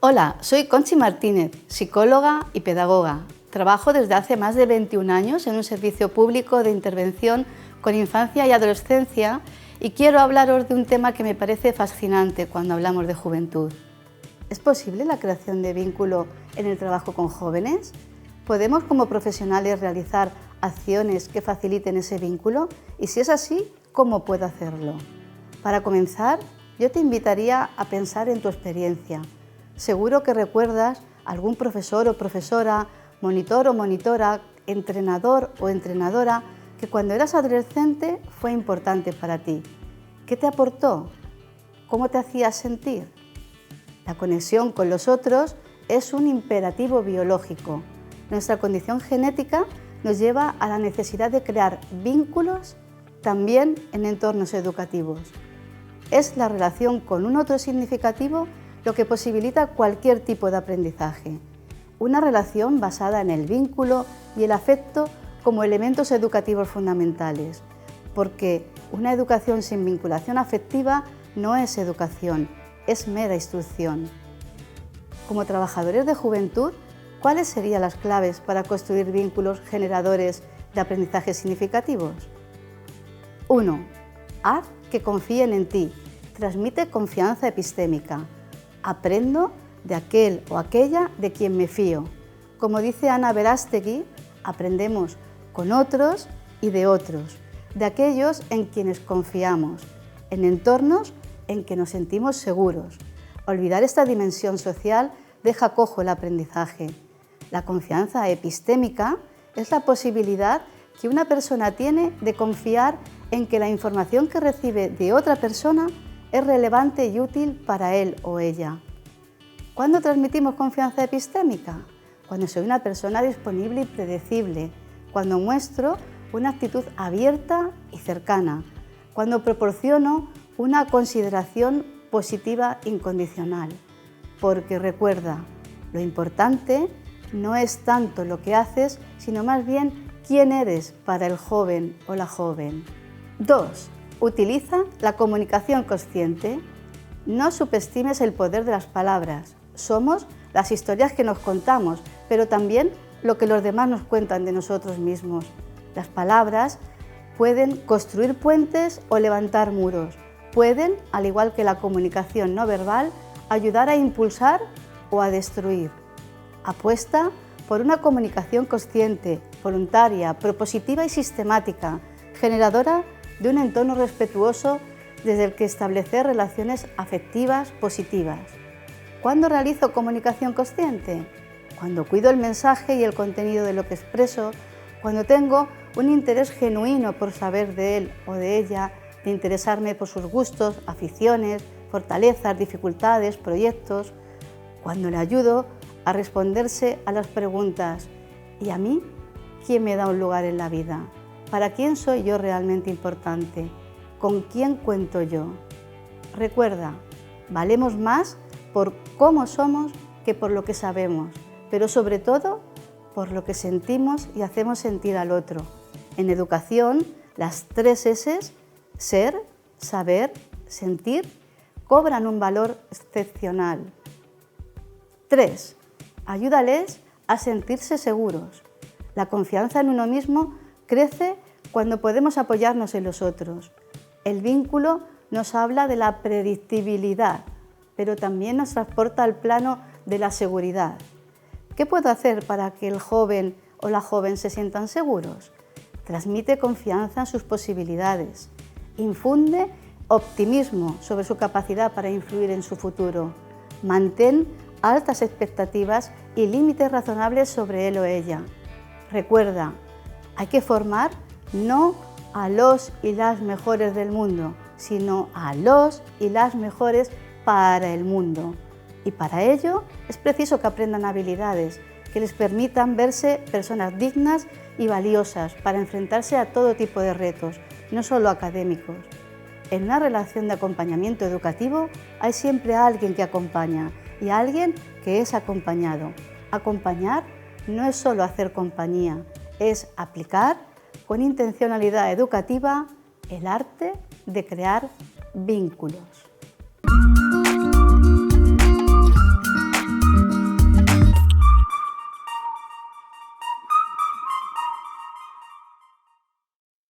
Hola, soy Conchi Martínez, psicóloga y pedagoga. Trabajo desde hace más de 21 años en un servicio público de intervención con infancia y adolescencia y quiero hablaros de un tema que me parece fascinante cuando hablamos de juventud. ¿Es posible la creación de vínculo en el trabajo con jóvenes? ¿Podemos como profesionales realizar acciones que faciliten ese vínculo? Y si es así, ¿cómo puedo hacerlo? Para comenzar, yo te invitaría a pensar en tu experiencia. Seguro que recuerdas algún profesor o profesora, monitor o monitora, entrenador o entrenadora que cuando eras adolescente fue importante para ti. ¿Qué te aportó? ¿Cómo te hacía sentir? La conexión con los otros es un imperativo biológico. Nuestra condición genética nos lleva a la necesidad de crear vínculos también en entornos educativos. Es la relación con un otro significativo lo que posibilita cualquier tipo de aprendizaje. Una relación basada en el vínculo y el afecto como elementos educativos fundamentales, porque una educación sin vinculación afectiva no es educación, es mera instrucción. Como trabajadores de juventud, ¿cuáles serían las claves para construir vínculos generadores de aprendizajes significativos? 1. Haz que confíen en ti. Transmite confianza epistémica. Aprendo de aquel o aquella de quien me fío. Como dice Ana Verástegui, aprendemos con otros y de otros, de aquellos en quienes confiamos, en entornos en que nos sentimos seguros. Olvidar esta dimensión social deja cojo el aprendizaje. La confianza epistémica es la posibilidad que una persona tiene de confiar en que la información que recibe de otra persona es relevante y útil para él o ella. ¿Cuándo transmitimos confianza epistémica? Cuando soy una persona disponible y predecible, cuando muestro una actitud abierta y cercana, cuando proporciono una consideración positiva incondicional. Porque recuerda, lo importante no es tanto lo que haces, sino más bien quién eres para el joven o la joven. 2. Utiliza la comunicación consciente. No subestimes el poder de las palabras. Somos las historias que nos contamos, pero también lo que los demás nos cuentan de nosotros mismos. Las palabras pueden construir puentes o levantar muros. Pueden, al igual que la comunicación no verbal, ayudar a impulsar o a destruir. Apuesta por una comunicación consciente, voluntaria, propositiva y sistemática, generadora de un entorno respetuoso desde el que establecer relaciones afectivas positivas. ¿Cuándo realizo comunicación consciente? Cuando cuido el mensaje y el contenido de lo que expreso, cuando tengo un interés genuino por saber de él o de ella, de interesarme por sus gustos, aficiones, fortalezas, dificultades, proyectos, cuando le ayudo a responderse a las preguntas ¿y a mí? ¿Quién me da un lugar en la vida? ¿Para quién soy yo realmente importante? ¿Con quién cuento yo? Recuerda, valemos más por cómo somos que por lo que sabemos, pero sobre todo por lo que sentimos y hacemos sentir al otro. En educación, las 3 S, ser, saber, sentir, cobran un valor excepcional. 3. Ayúdales a sentirse seguros. La confianza en uno mismo crece cuando podemos apoyarnos en los otros. El vínculo nos habla de la predictibilidad, pero también nos transporta al plano de la seguridad. ¿Qué puedo hacer para que el joven o la joven se sientan seguros? Transmite confianza en sus posibilidades. Infunde optimismo sobre su capacidad para influir en su futuro. Mantén altas expectativas y límites razonables sobre él o ella. Recuerda, hay que formar no a los y las mejores del mundo, sino a los y las mejores para el mundo. Y para ello es preciso que aprendan habilidades que les permitan verse personas dignas y valiosas para enfrentarse a todo tipo de retos, no solo académicos. En una relación de acompañamiento educativo hay siempre alguien que acompaña y alguien que es acompañado. Acompañar no es solo hacer compañía, es aplicar con intencionalidad educativa el arte de crear vínculos.